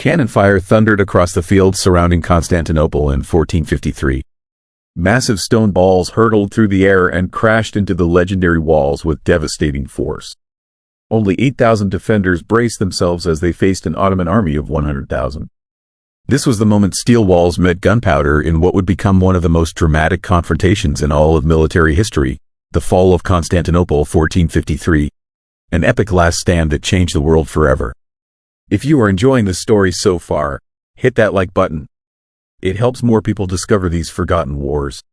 Cannon fire thundered across the fields surrounding Constantinople in 1453. Massive stone balls hurtled through the air and crashed into the legendary walls with devastating force. Only 8,000 defenders braced themselves as they faced an Ottoman army of 100,000. This was the moment steel walls met gunpowder in what would become one of the most dramatic confrontations in all of military history, the Fall of Constantinople 1453, an epic last stand that changed the world forever. If you are enjoying this story so far, hit that like button. It helps more people discover these forgotten wars.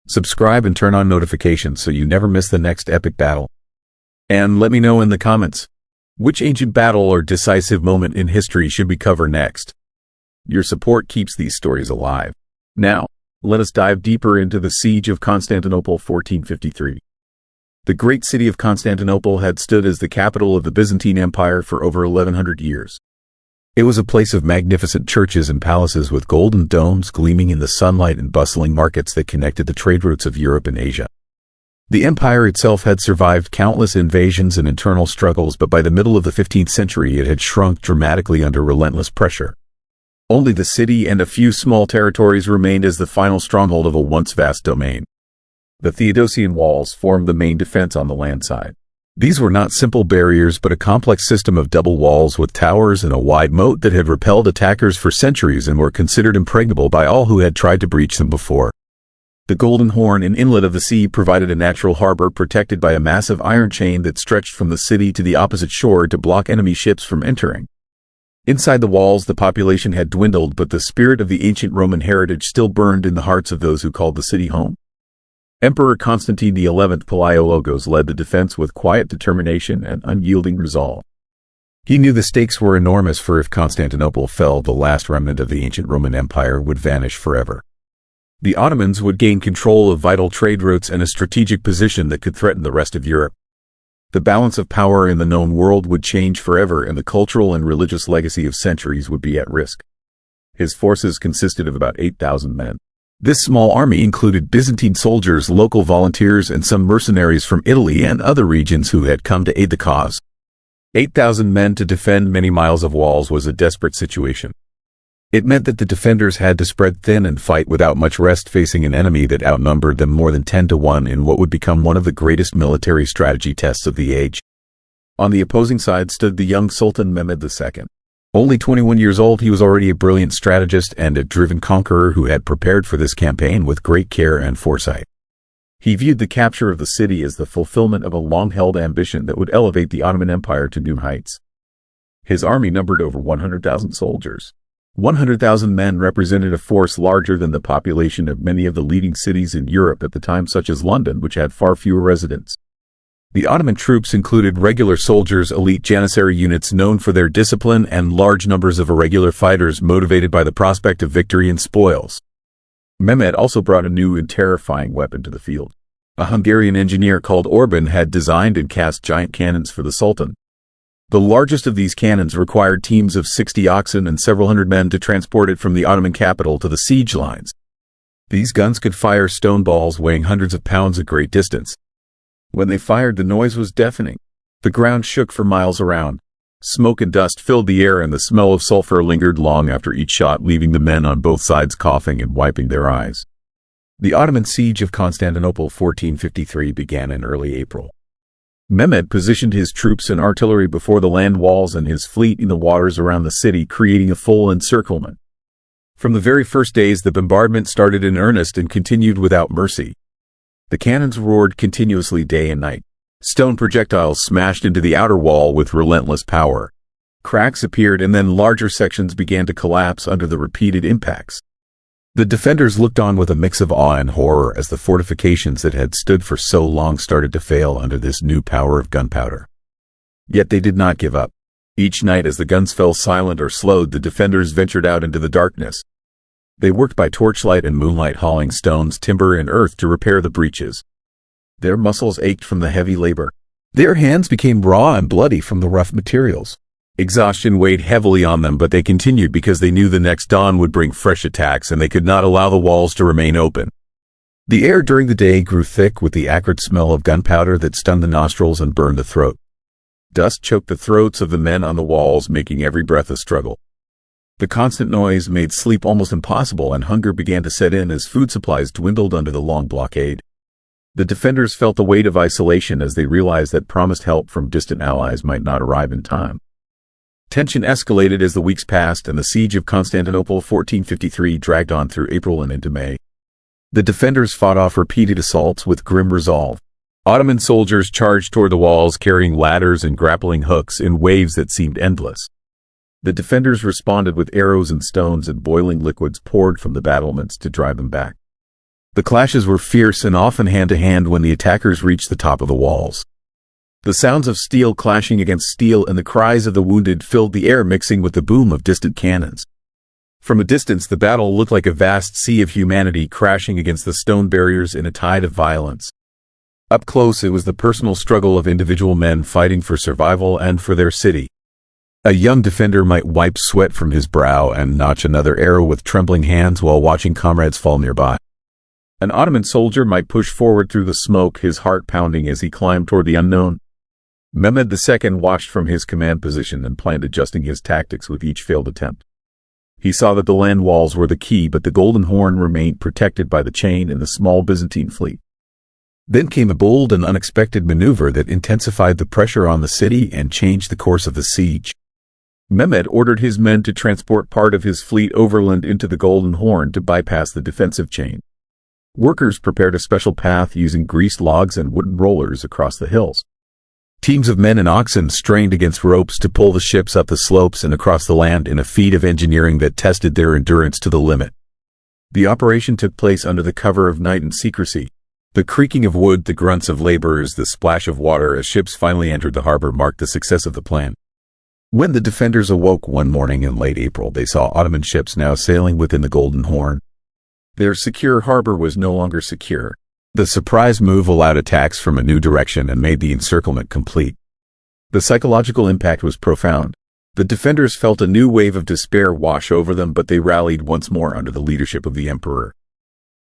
Subscribe and turn on notifications so you never miss the next epic battle. And let me know in the comments, which ancient battle or decisive moment in history should we cover next? Your support keeps these stories alive. Now, let us dive deeper into the Siege of Constantinople 1453. The great city of Constantinople had stood as the capital of the Byzantine Empire for over 1,100 years. It was a place of magnificent churches and palaces with golden domes gleaming in the sunlight and bustling markets that connected the trade routes of Europe and Asia. The empire itself had survived countless invasions and internal struggles, but by the middle of the 15th century it had shrunk dramatically under relentless pressure. Only the city and a few small territories remained as the final stronghold of a once vast domain. The Theodosian Walls formed the main defense on the land side. These were not simple barriers but a complex system of double walls with towers and a wide moat that had repelled attackers for centuries and were considered impregnable by all who had tried to breach them before. The Golden Horn and inlet of the sea provided a natural harbor protected by a massive iron chain that stretched from the city to the opposite shore to block enemy ships from entering. Inside the walls, the population had dwindled, but the spirit of the ancient Roman heritage still burned in the hearts of those who called the city home. Emperor Constantine XI Palaiologos led the defense with quiet determination and unyielding resolve. He knew the stakes were enormous, for if Constantinople fell, the last remnant of the ancient Roman Empire would vanish forever. The Ottomans would gain control of vital trade routes and a strategic position that could threaten the rest of Europe. The balance of power in the known world would change forever, and the cultural and religious legacy of centuries would be at risk. His forces consisted of about 8,000 men. This small army included Byzantine soldiers, local volunteers, and some mercenaries from Italy and other regions who had come to aid the cause. 8,000 men to defend many miles of walls was a desperate situation. It meant that the defenders had to spread thin and fight without much rest, facing an enemy that outnumbered them more than 10-1 in what would become one of the greatest military strategy tests of the age. On the opposing side stood the young Sultan Mehmed II. Only 21 years old, he was already a brilliant strategist and a driven conqueror who had prepared for this campaign with great care and foresight. He viewed the capture of the city as the fulfillment of a long-held ambition that would elevate the Ottoman Empire to new heights. His army numbered over 100,000 soldiers. 100,000 men represented a force larger than the population of many of the leading cities in Europe at the time, such as London, which had far fewer residents. The Ottoman troops included regular soldiers, elite janissary units known for their discipline, and large numbers of irregular fighters motivated by the prospect of victory and spoils. Mehmed also brought a new and terrifying weapon to the field. A Hungarian engineer called Orban had designed and cast giant cannons for the Sultan. The largest of these cannons required teams of 60 oxen and several hundred men to transport it from the Ottoman capital to the siege lines. These guns could fire stone balls weighing hundreds of pounds at great distance. When they fired, the noise was deafening. The ground shook for miles around. Smoke and dust filled the air, and the smell of sulfur lingered long after each shot, leaving the men on both sides coughing and wiping their eyes. The Ottoman siege of Constantinople 1453 began in early April. Mehmed positioned his troops and artillery before the land walls and his fleet in the waters around the city, creating a full encirclement. From the very first days, the bombardment started in earnest and continued without mercy. The cannons roared continuously day and night. Stone projectiles smashed into the outer wall with relentless power. Cracks appeared, and then larger sections began to collapse under the repeated impacts. The defenders looked on with a mix of awe and horror as the fortifications that had stood for so long started to fail under this new power of gunpowder. Yet they did not give up. Each night, as the guns fell silent or slowed, the defenders ventured out into the darkness. They worked by torchlight and moonlight, hauling stones, timber, and earth to repair the breaches. Their muscles ached from the heavy labor. Their hands became raw and bloody from the rough materials. Exhaustion weighed heavily on them, but they continued because they knew the next dawn would bring fresh attacks, and they could not allow the walls to remain open. The air during the day grew thick with the acrid smell of gunpowder that stung the nostrils and burned the throat. Dust choked the throats of the men on the walls, making every breath a struggle. The constant noise made sleep almost impossible, and hunger began to set in as food supplies dwindled under the long blockade. The defenders felt the weight of isolation as they realized that promised help from distant allies might not arrive in time. Tension escalated as the weeks passed, and the siege of Constantinople 1453 dragged on through April and into May. The defenders fought off repeated assaults with grim resolve. Ottoman soldiers charged toward the walls carrying ladders and grappling hooks in waves that seemed endless. The defenders responded with arrows and stones, and boiling liquids poured from the battlements to drive them back. The clashes were fierce and often hand-to-hand when the attackers reached the top of the walls. The sounds of steel clashing against steel and the cries of the wounded filled the air, mixing with the boom of distant cannons. From a distance, the battle looked like a vast sea of humanity crashing against the stone barriers in a tide of violence. Up close, it was the personal struggle of individual men fighting for survival and for their city. A young defender might wipe sweat from his brow and notch another arrow with trembling hands while watching comrades fall nearby. An Ottoman soldier might push forward through the smoke, his heart pounding as he climbed toward the unknown. Mehmed II watched from his command position and planned adjusting his tactics with each failed attempt. He saw that the land walls were the key, but the Golden Horn remained protected by the chain and the small Byzantine fleet. Then came a bold and unexpected maneuver that intensified the pressure on the city and changed the course of the siege. Mehmed ordered his men to transport part of his fleet overland into the Golden Horn to bypass the defensive chain. Workers prepared a special path using greased logs and wooden rollers across the hills. Teams of men and oxen strained against ropes to pull the ships up the slopes and across the land in a feat of engineering that tested their endurance to the limit. The operation took place under the cover of night and secrecy. The creaking of wood, the grunts of laborers, the splash of water as ships finally entered the harbor marked the success of the plan. When the defenders awoke one morning in late April, they saw Ottoman ships now sailing within the Golden Horn. Their secure harbor was no longer secure. The surprise move allowed attacks from a new direction and made the encirclement complete. The psychological impact was profound. The defenders felt a new wave of despair wash over them, but they rallied once more under the leadership of the emperor.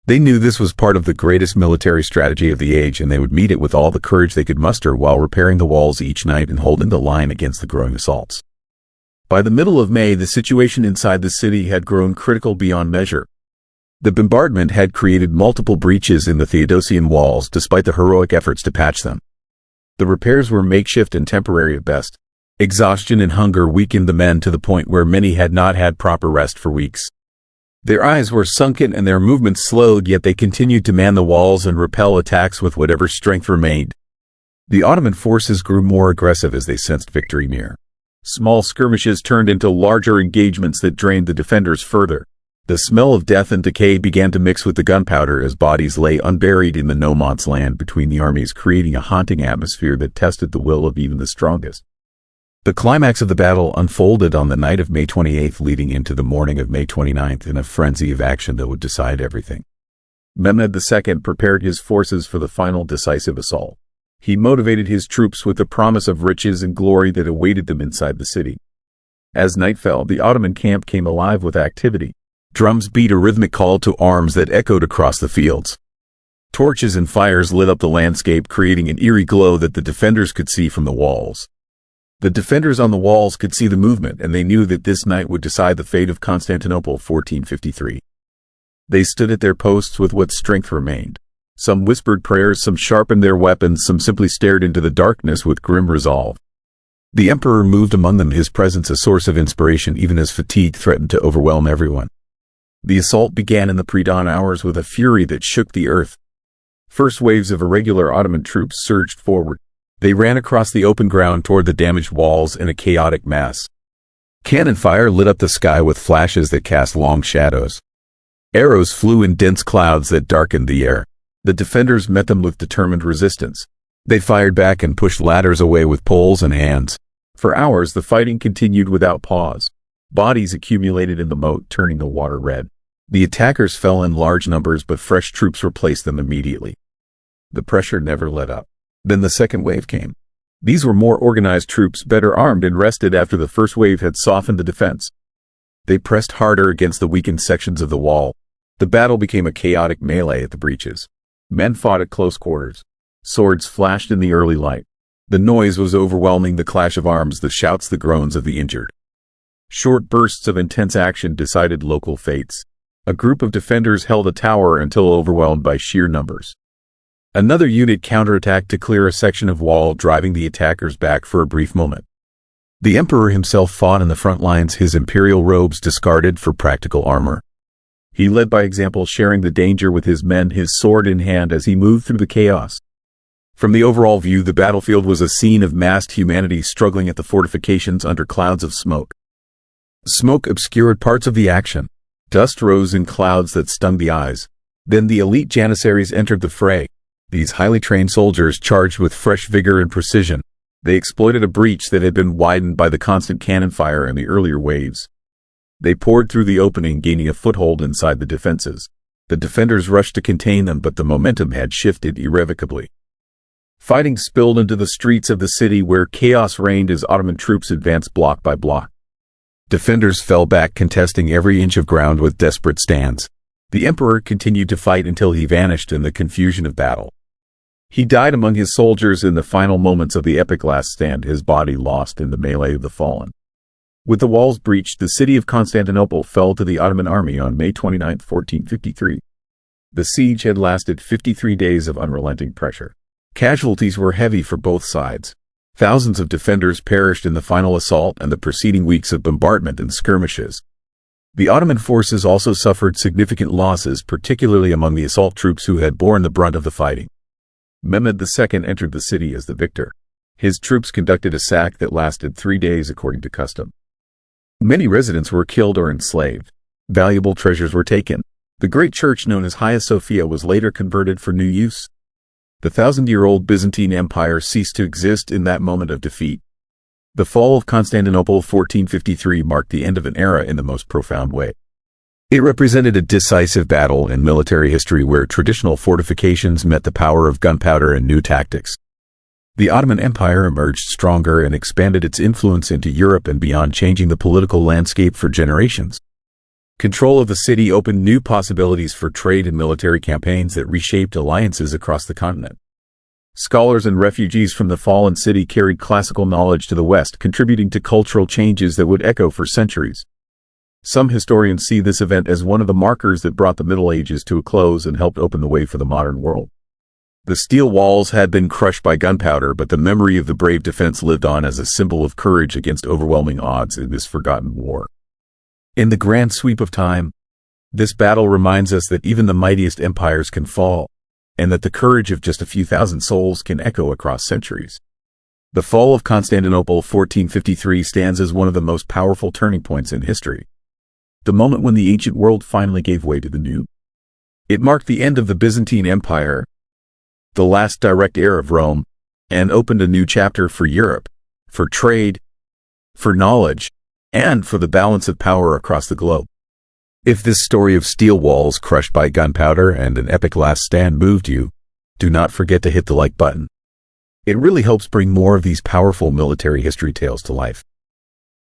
They knew this was part of the greatest military strategy of the age, and they would meet it with all the courage they could muster while repairing the walls each night and holding the line against the growing assaults. By the middle of May, the situation inside the city had grown critical beyond measure. The bombardment had created multiple breaches in the Theodosian Walls despite the heroic efforts to patch them. The repairs were makeshift and temporary at best. Exhaustion and hunger weakened the men to the point where many had not had proper rest for weeks. Their eyes were sunken and their movements slowed, yet they continued to man the walls and repel attacks with whatever strength remained. The Ottoman forces grew more aggressive as they sensed victory near. Small skirmishes turned into larger engagements that drained the defenders further. The smell of death and decay began to mix with the gunpowder as bodies lay unburied in the no-man's land between the armies, creating a haunting atmosphere that tested the will of even the strongest. The climax of the battle unfolded on the night of May 28th, leading into the morning of May 29th in a frenzy of action that would decide everything. Mehmed II prepared his forces for the final decisive assault. He motivated his troops with the promise of riches and glory that awaited them inside the city. As night fell, the Ottoman camp came alive with activity. Drums beat a rhythmic call to arms that echoed across the fields. Torches and fires lit up the landscape, creating an eerie glow that the defenders could see from the walls. The defenders on the walls could see the movement, and they knew that this night would decide the fate of Constantinople 1453. They stood at their posts with what strength remained. Some whispered prayers, some sharpened their weapons, some simply stared into the darkness with grim resolve. The emperor moved among them, his presence a source of inspiration even as fatigue threatened to overwhelm everyone. The assault began in the pre-dawn hours with a fury that shook the earth. First waves of irregular Ottoman troops surged forward. They ran across the open ground toward the damaged walls in a chaotic mass. Cannon fire lit up the sky with flashes that cast long shadows. Arrows flew in dense clouds that darkened the air. The defenders met them with determined resistance. They fired back and pushed ladders away with poles and hands. For hours the fighting continued without pause. Bodies accumulated in the moat, turning the water red. The attackers fell in large numbers, but fresh troops replaced them immediately. The pressure never let up. Then the second wave came. These were more organized troops, better armed and rested after the first wave had softened the defense. They pressed harder against the weakened sections of the wall. The battle became a chaotic melee at the breaches. Men fought at close quarters. Swords flashed in the early light. The noise was overwhelming, the clash of arms, the shouts, the groans of the injured. Short bursts of intense action decided local fates. A group of defenders held a tower until overwhelmed by sheer numbers. Another unit counterattacked to clear a section of wall, driving the attackers back for a brief moment. The emperor himself fought in the front lines, his imperial robes discarded for practical armor. He led by example, sharing the danger with his men, his sword in hand as he moved through the chaos. From the overall view, the battlefield was a scene of massed humanity struggling at the fortifications under clouds of smoke. Smoke obscured parts of the action. Dust rose in clouds that stung the eyes. Then the elite janissaries entered the fray. These highly trained soldiers charged with fresh vigor and precision. They exploited a breach that had been widened by the constant cannon fire in the earlier waves. They poured through the opening, gaining a foothold inside the defenses. The defenders rushed to contain them, but the momentum had shifted irrevocably. Fighting spilled into the streets of the city, where chaos reigned as Ottoman troops advanced block by block. Defenders fell back, contesting every inch of ground with desperate stands. The emperor continued to fight until he vanished in the confusion of battle. He died among his soldiers in the final moments of the epic last stand, his body lost in the melee of the fallen. With the walls breached, the city of Constantinople fell to the Ottoman army on May 29, 1453. The siege had lasted 53 days of unrelenting pressure. Casualties were heavy for both sides. Thousands of defenders perished in the final assault and the preceding weeks of bombardment and skirmishes. The Ottoman forces also suffered significant losses, particularly among the assault troops who had borne the brunt of the fighting. Mehmed II entered the city as the victor. His troops conducted a sack that lasted 3 days according to custom. Many residents were killed or enslaved. Valuable treasures were taken. The great church known as Hagia Sophia was later converted for new use. The 1,000-year-old Byzantine Empire ceased to exist in that moment of defeat. The fall of Constantinople 1453 marked the end of an era in the most profound way. It represented a decisive battle in military history where traditional fortifications met the power of gunpowder and new tactics. The Ottoman Empire emerged stronger and expanded its influence into Europe and beyond, changing the political landscape for generations. Control of the city opened new possibilities for trade and military campaigns that reshaped alliances across the continent. Scholars and refugees from the fallen city carried classical knowledge to the West, contributing to cultural changes that would echo for centuries. Some historians see this event as one of the markers that brought the Middle Ages to a close and helped open the way for the modern world. The steel walls had been crushed by gunpowder, but the memory of the brave defense lived on as a symbol of courage against overwhelming odds in this forgotten war. In the grand sweep of time, this battle reminds us that even the mightiest empires can fall, and that the courage of just a few thousand souls can echo across centuries. The fall of Constantinople 1453 stands as one of the most powerful turning points in history. The moment when the ancient world finally gave way to the new. It marked the end of the Byzantine Empire, the last direct heir of Rome, and opened a new chapter for Europe, for trade, for knowledge, and for the balance of power across the globe. If this story of steel walls crushed by gunpowder and an epic last stand moved you, do not forget to hit the like button. It really helps bring more of these powerful military history tales to life.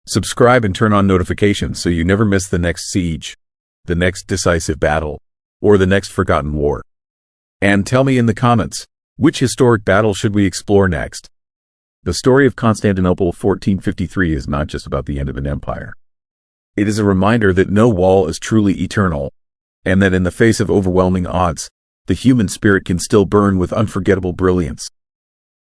Subscribe and turn on notifications so you never miss the next siege, the next decisive battle, or the next forgotten war. And tell me in the comments, which historic battle should we explore next? The story of Constantinople 1453 is not just about the end of an empire. It is a reminder that no wall is truly eternal, and that in the face of overwhelming odds, the human spirit can still burn with unforgettable brilliance.